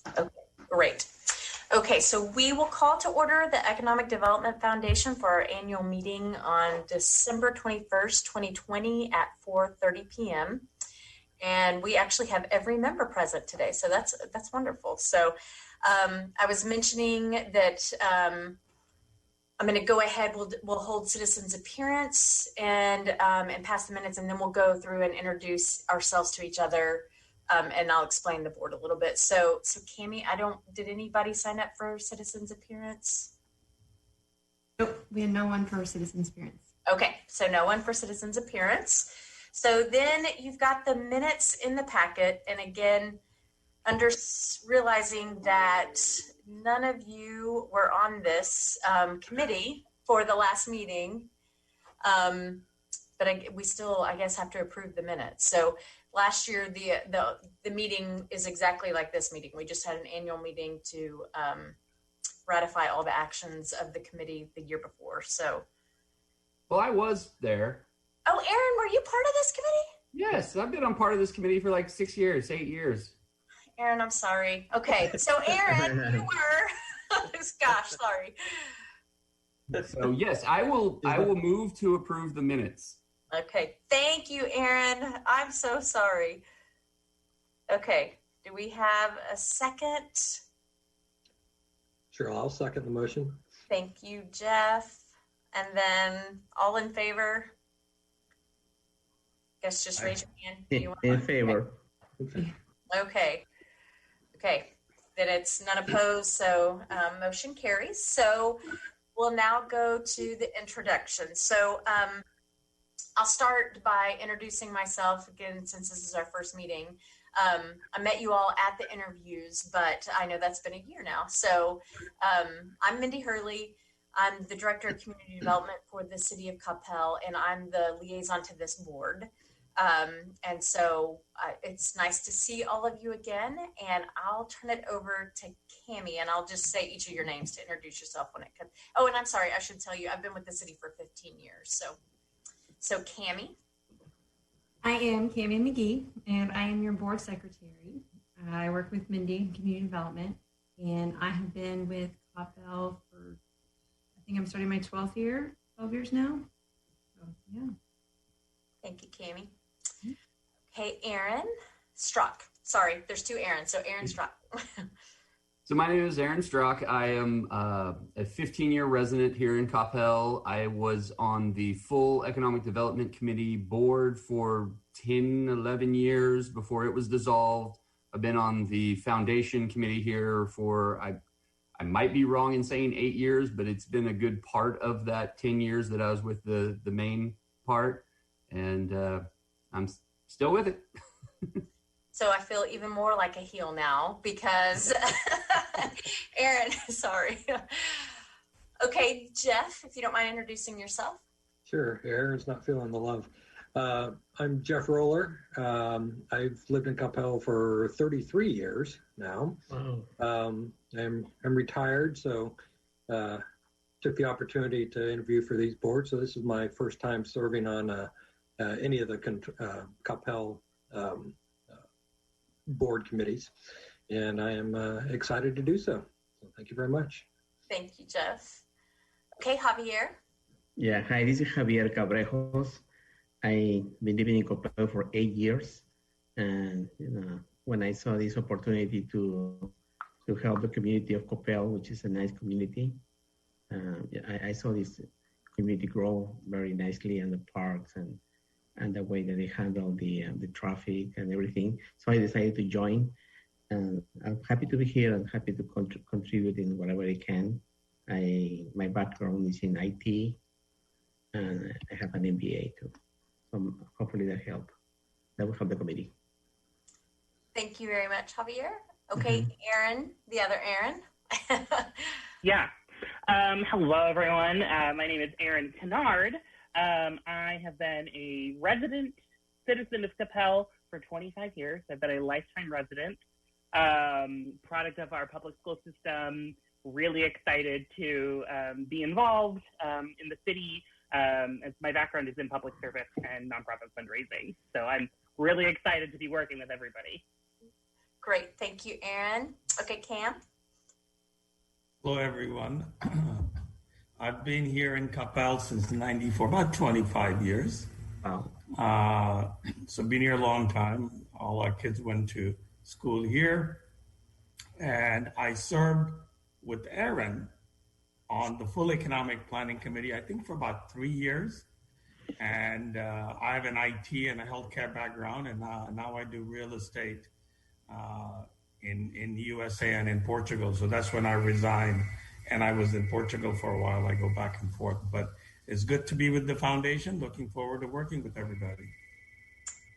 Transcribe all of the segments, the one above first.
Okay, great. Okay, so we will call to order the Economic Development Foundation for our annual meeting on December 21st, 2020 at 4:30 p.m. And we actually have every member present today, so that's wonderful. So I was mentioning that I'm going to go ahead. We'll hold citizens' appearance and pass the minutes, and then we'll go through and introduce ourselves to each other, and I'll explain the board a little bit. So Cammie, did anybody sign up for citizens' appearance? Nope, we had no one for citizens' appearance. Okay, so no one for citizens' appearance. So then you've got the minutes in the packet, and again, realizing that none of you were on this committee for the last meeting, but we still, I guess, have to approve the minutes. So last year, the meeting is exactly like this meeting. We just had an annual meeting to ratify all the actions of the committee the year before. So, well, I was there. Oh, Aaron, were you part of this committee? Yes, I've been on part of this committee for like 8 years. Aaron, I'm sorry. Okay, so Aaron, you were. Gosh, sorry. So yes, I will move to approve the minutes. Okay, thank you, Aaron. I'm so sorry. Okay, do we have a second? Sure, I'll second the motion. Thank you, Jeff. And then all in favor? Guess just raise your hand. In favor. Okay. Then it's none opposed, so motion carries. So we'll now go to the introduction. So I'll start by introducing myself again, since this is our first meeting. I met you all at the interviews, but I know that's been a year now. So I'm Mindy Hurley. I'm the Director of Community Development for the City of Coppell, and I'm the liaison to this board. And so it's nice to see all of you again, and I'll turn it over to Cammie, and I'll just say each of your names to introduce yourself when it comes. Oh, and I'm sorry, I should tell you, I've been with the city for 15 years. So Cammie. I am Cammie McGee, and I am your board secretary. I work with Mindy in community development, and I have been with Coppell for, I think I'm starting my 12th year, 12 years now. So, yeah. Thank you, Cammie. Okay, Aaron Strock. Sorry, there's two Aarons, so Aaron Strock. So my name is Aaron Strock. I am a 15-year resident here in Coppell. I was on the full Economic Development Committee board for 10, 11 years before it was dissolved. I've been on the foundation committee here for, I might be wrong in saying 8 years, but it's been a good part of that 10 years that I was with the main part. And I'm still with it. So I feel even more like a heel now because Aaron, sorry. Okay, Jeff, if you don't mind introducing yourself. Sure, Aaron's not feeling the love. I'm Jeff Roller. I've lived in Coppell for 33 years now. Wow. I'm retired, so took the opportunity to interview for these boards. So this is my first time serving on any of the Coppell board committees, and I am excited to do so. So thank you very much. Thank you, Jeff. Okay, Javier. Yeah, hi, this is Javier Cabrejos. I've been living in Coppell for 8 years, and when I saw this opportunity to help the community of Coppell, which is a nice community, I saw this community grow very nicely, and the parks and the way that they handle the traffic and everything. So I decided to join, and I'm happy to be here and happy to contribute in whatever I can. My background is in IT, and I have an MBA too. So hopefully that will help the committee. Thank you very much, Javier. Okay, Aaron, the other Aaron. Yeah. Hello, everyone. My name is Aaron Canard. I have been a resident citizen of Coppell for 25 years. I've been a lifetime resident, product of our public school system, really excited to be involved in the city, as my background is in public service and nonprofit fundraising. So I'm really excited to be working with everybody. Great. Thank you, Aaron. Okay, Cam. Hello, everyone. I've been here in Coppell since '94, about 25 years. So been here a long time. All our kids went to school here. And I served with Aaron on the full economic planning committee, I think for about 3 years. And I have an IT and a healthcare background, and now I do real estate in the USA and in Portugal. So that's when I resigned, and I was in Portugal for a while. I go back and forth, but it's good to be with the foundation. Looking forward to working with everybody.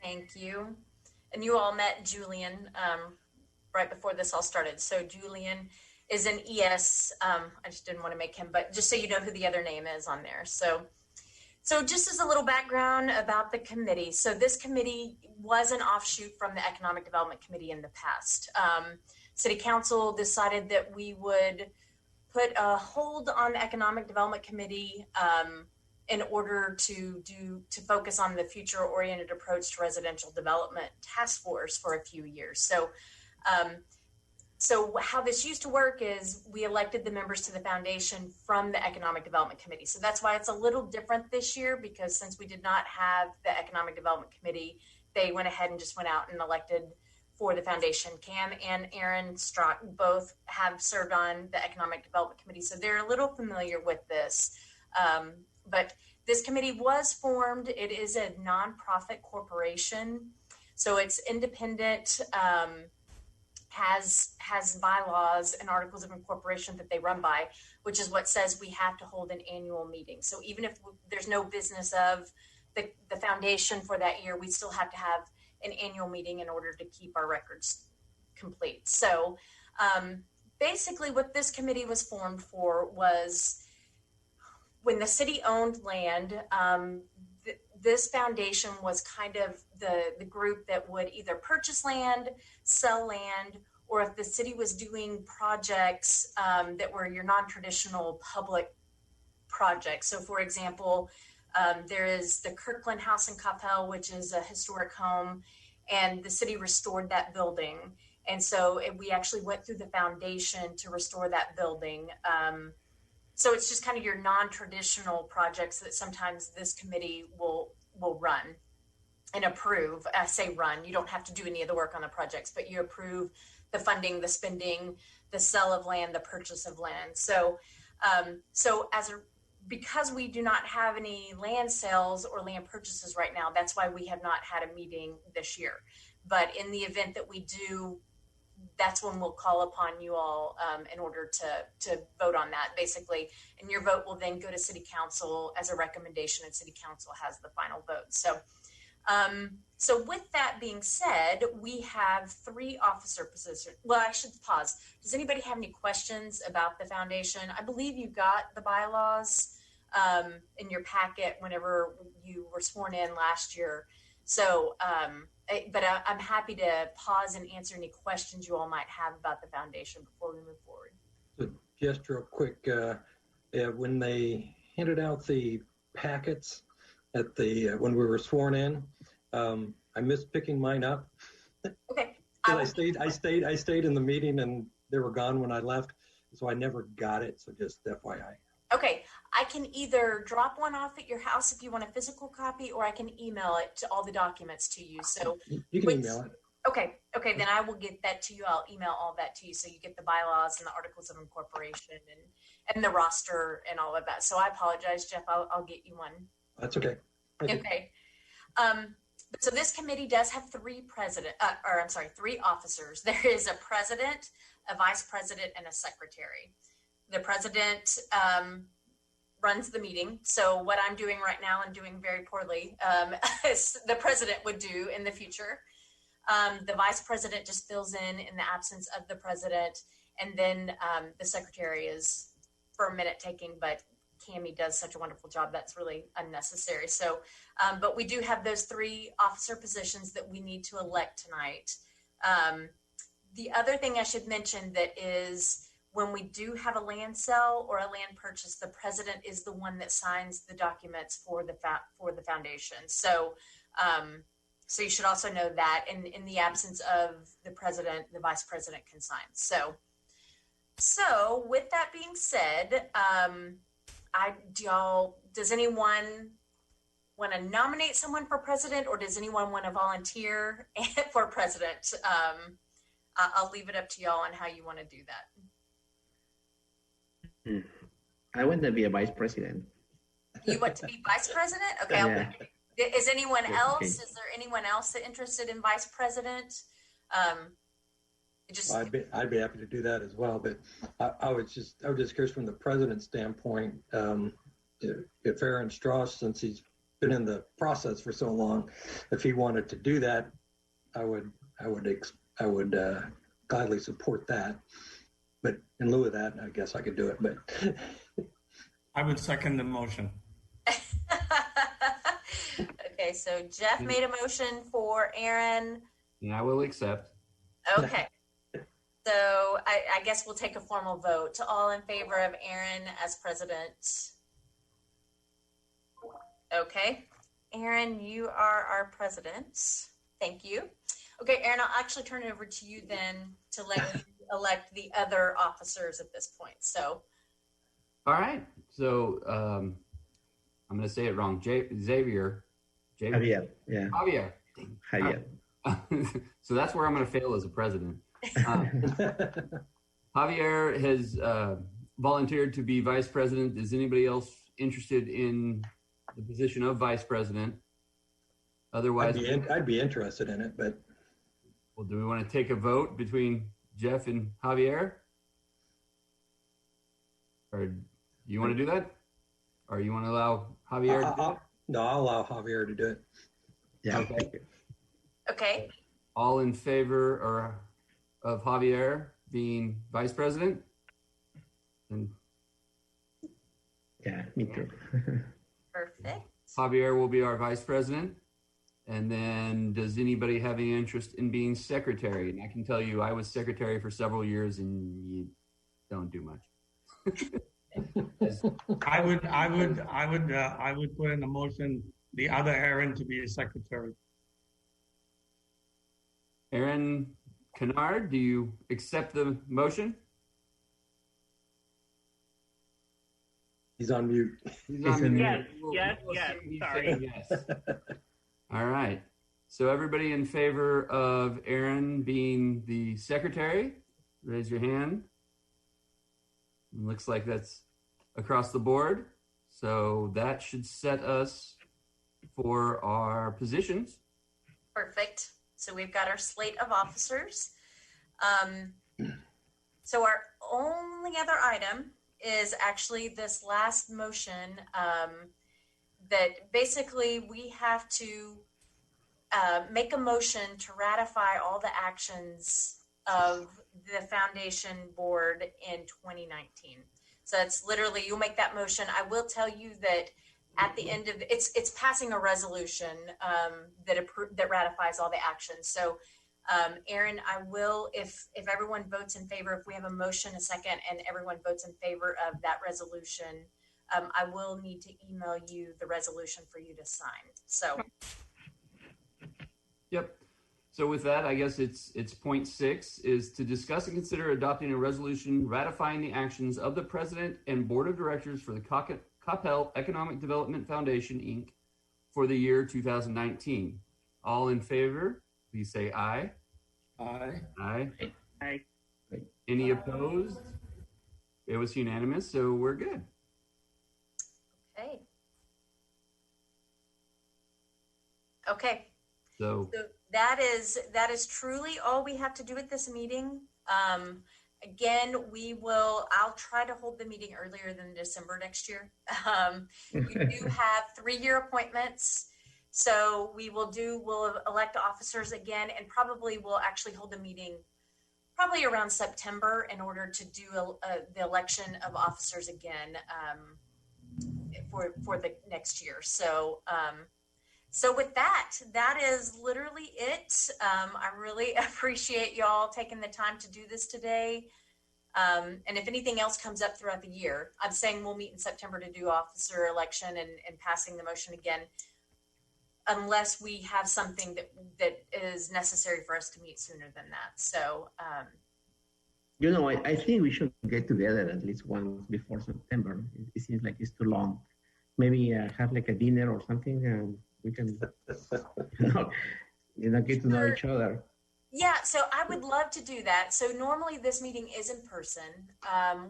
Thank you. And you all met Julian right before this all started. So Julian is an ES. I just didn't want to make him, but just so you know who the other name is on there. So just as a little background about the committee. So this committee was an offshoot from the Economic Development Committee in the past. City Council decided that we would put a hold on the Economic Development Committee in order to focus on the future-oriented approach to residential development task force for a few years. So how this used to work is we elected the members to the foundation from the Economic Development Committee. So that's why it's a little different this year, because since we did not have the Economic Development Committee, they went ahead and just went out and elected for the foundation. Cam and Aaron Strock both have served on the Economic Development Committee, so they're a little familiar with this. But this committee was formed. It is a nonprofit corporation, so it's independent, has bylaws and articles of incorporation that they run by, which is what says we have to hold an annual meeting. So even if there's no business of the foundation for that year, we still have to have an annual meeting in order to keep our records complete. So basically what this committee was formed for was when the city owned land, this foundation was kind of the group that would either purchase land, sell land, or if the city was doing projects that were your non-traditional public projects. So for example, there is the Kirkland House in Coppell, which is a historic home, and the city restored that building. And so we actually went through the foundation to restore that building. So it's just kind of your non-traditional projects that sometimes this committee will run and approve. I say run, you don't have to do any of the work on the projects, but you approve the funding, the spending, the sale of land, the purchase of land. So because we do not have any land sales or land purchases right now, that's why we have not had a meeting this year. But in the event that we do, that's when we'll call upon you all in order to vote on that, basically. And your vote will then go to City Council as a recommendation, and City Council has the final vote. So with that being said, we have 3 officer positions. Well, I should pause. Does anybody have any questions about the foundation? I believe you got the bylaws in your packet whenever you were sworn in last year. So, but I'm happy to pause and answer any questions you all might have about the foundation before we move forward. So just real quick, when they handed out the packets at when we were sworn in, I missed picking mine up. Okay. I stayed in the meeting and they were gone when I left, so I never got it. So just FYI. Okay, I can either drop one off at your house if you want a physical copy, or I can email it to all the documents to you. So you can email it. Okay, then I will get that to you. I'll email all that to you, so you get the bylaws and the articles of incorporation and the roster and all of that. So I apologize, Jeff. I'll get you one. That's okay. Okay. So this committee does have 3 officers. There is a president, a vice president, and a secretary. The president runs the meeting. So what I'm doing right now and doing very poorly, the president would do in the future. The vice president just fills in the absence of the president. And then the secretary is for a minute taking, but Cammie does such a wonderful job that's really unnecessary. So, but we do have those 3 officer positions that we need to elect tonight. The other thing I should mention that is when we do have a land sale or a land purchase, the president is the one that signs the documents for the foundation. So So you should also know that in the absence of the president, the vice president can sign. So with that being said, does anyone want to nominate someone for president, or does anyone want to volunteer for president? I'll leave it up to y'all on how you want to do that. I want to be a vice president. You want to be vice president? Okay. Yeah. Is anyone else? Okay. Is there anyone else that interested in vice president? I'd be happy to do that as well. But I was just curious from the president's standpoint, if Aaron Strauss, since he's been in the process for so long, if he wanted to do that, I would gladly support that. But in lieu of that, I guess I could do it. But I would second the motion. Okay, so Jeff made a motion for Aaron. And I will accept. Okay. So I guess we'll take a formal vote. All in favor of Aaron as president? Okay. Aaron, you are our president. Thank you. Okay, Aaron, I'll actually turn it over to you then to let you elect the other officers at this point. So. All right. So I'm going to say it wrong. Javier. Javier. Yeah. Javier. Javier. So that's where I'm going to fail as a president. Javier has volunteered to be vice president. Is anybody else interested in the position of vice president? Otherwise, I'd be interested in it, but. Well, do we want to take a vote between Jeff and Javier? Or do you want to do that? Or you want to allow Javier to do it? No, I'll allow Javier to do it. Yeah. Okay. Okay. All in favor of Javier being vice president? And Yeah, me too. Perfect. Javier will be our vice president. And then does anybody have any interest in being secretary? And I can tell you, I was secretary for several years and you don't do much. I would put in a motion the other Aaron to be a secretary. Aaron Canard, do you accept the motion? He's on mute. He's on mute. Yes, sorry. Yes. All right. So everybody in favor of Aaron being the secretary, raise your hand. It looks like that's across the board. So that should set us for our positions. Perfect. So we've got our slate of officers. So our only other item is actually this last motion that basically we have to make a motion to ratify all the actions of the foundation board in 2019. So it's literally, you'll make that motion. I will tell you that at the end of it's passing a resolution that ratifies all the actions. So Aaron, I will, if everyone votes in favor, if we have a motion, a second, and everyone votes in favor of that resolution, I will need to email you the resolution for you to sign. So. Yep. So with that, I guess it's point 6 is to discuss and consider adopting a resolution ratifying the actions of the president and board of directors for the Coppell Economic Development Foundation, Inc. for the year 2019. All in favor, please say aye. Aye. Aye. Aye. Any opposed? It was unanimous, so we're good. Okay. Okay. So that is truly all we have to do at this meeting. Again, I'll try to hold the meeting earlier than December next year. We do have 3-year appointments. So we'll elect officers again, and probably we'll actually hold the meeting probably around September in order to do the election of officers again for the next year. So with that is literally it. I really appreciate y'all taking the time to do this today. And if anything else comes up throughout the year, I'm saying we'll meet in September to do officer election and passing the motion again. unless we have something that is necessary for us to meet sooner than that. So, I think we should get together at least once before September. It seems like it's too long. Maybe have like a dinner or something, and we can, get to know each other. Yeah, so I would love to do that. So normally this meeting is in person.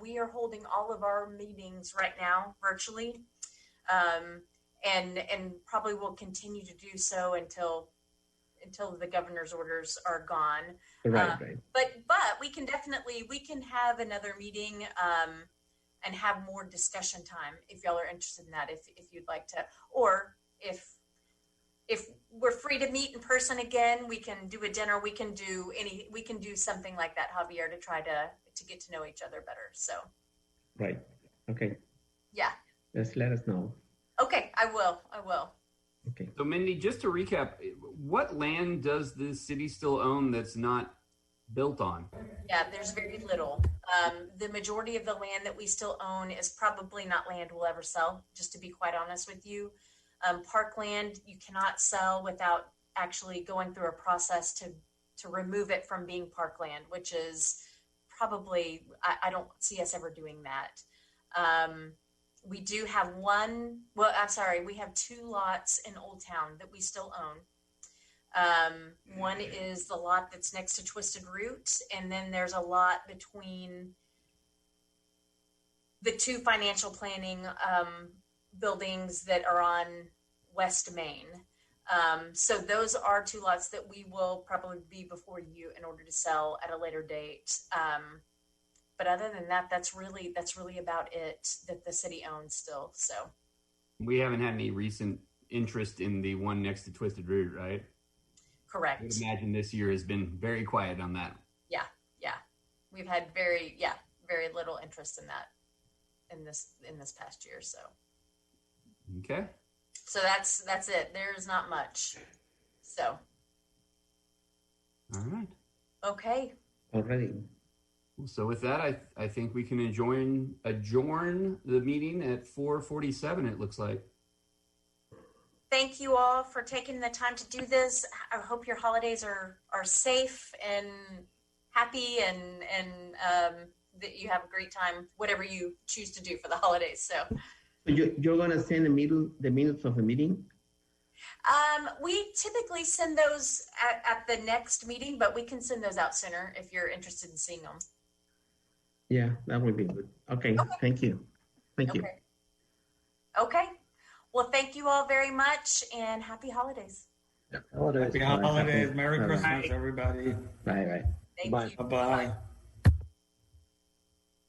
We are holding all of our meetings right now virtually, and probably will continue to do so until the governor's orders are gone. Right. But we can have another meeting and have more discussion time if y'all are interested in that. If you'd like to, or if we're free to meet in person again, we can do a dinner. We can do something like that, Javier, to try to get to know each other better. So. Right. Okay. Yeah. Just let us know. Okay, I will. Okay. So Mindy, just to recap, what land does the city still own that's not built on? Yeah, there's very little. The majority of the land that we still own is probably not land we'll ever sell, just to be quite honest with you. Parkland, you cannot sell without actually going through a process to remove it from being parkland, which is probably, I don't see us ever doing that. We do have we have 2 lots in Old Town that we still own. One is the lot that's next to Twisted Root, and then there's a lot between the 2 financial planning buildings that are on West Main. So those are 2 lots that we will probably be before you in order to sell at a later date. But other than that, that's really about it that the city owns still. So We haven't had any recent interest in the one next to Twisted Root, right? correct. I would imagine this year has been very quiet on that. Yeah. We've had very little interest in that in this past year. So. Okay. So that's it. There's not much. So. All right. Okay. Already. So with that, I think we can adjourn the meeting at 4:47. It looks like. Thank you all for taking the time to do this. I hope your holidays are safe and happy, and that you have a great time, whatever you choose to do for the holidays. So you're gonna send the minutes of the meeting? We typically send those at the next meeting, but we can send those out sooner if you're interested in seeing them. Yeah, that would be good. Okay. Thank you. Thank you. Okay. Well, thank you all very much, and happy holidays. Holidays. Happy holidays. Merry Bye. Christmas, everybody. Bye. Thank Bye. you. Bye-bye.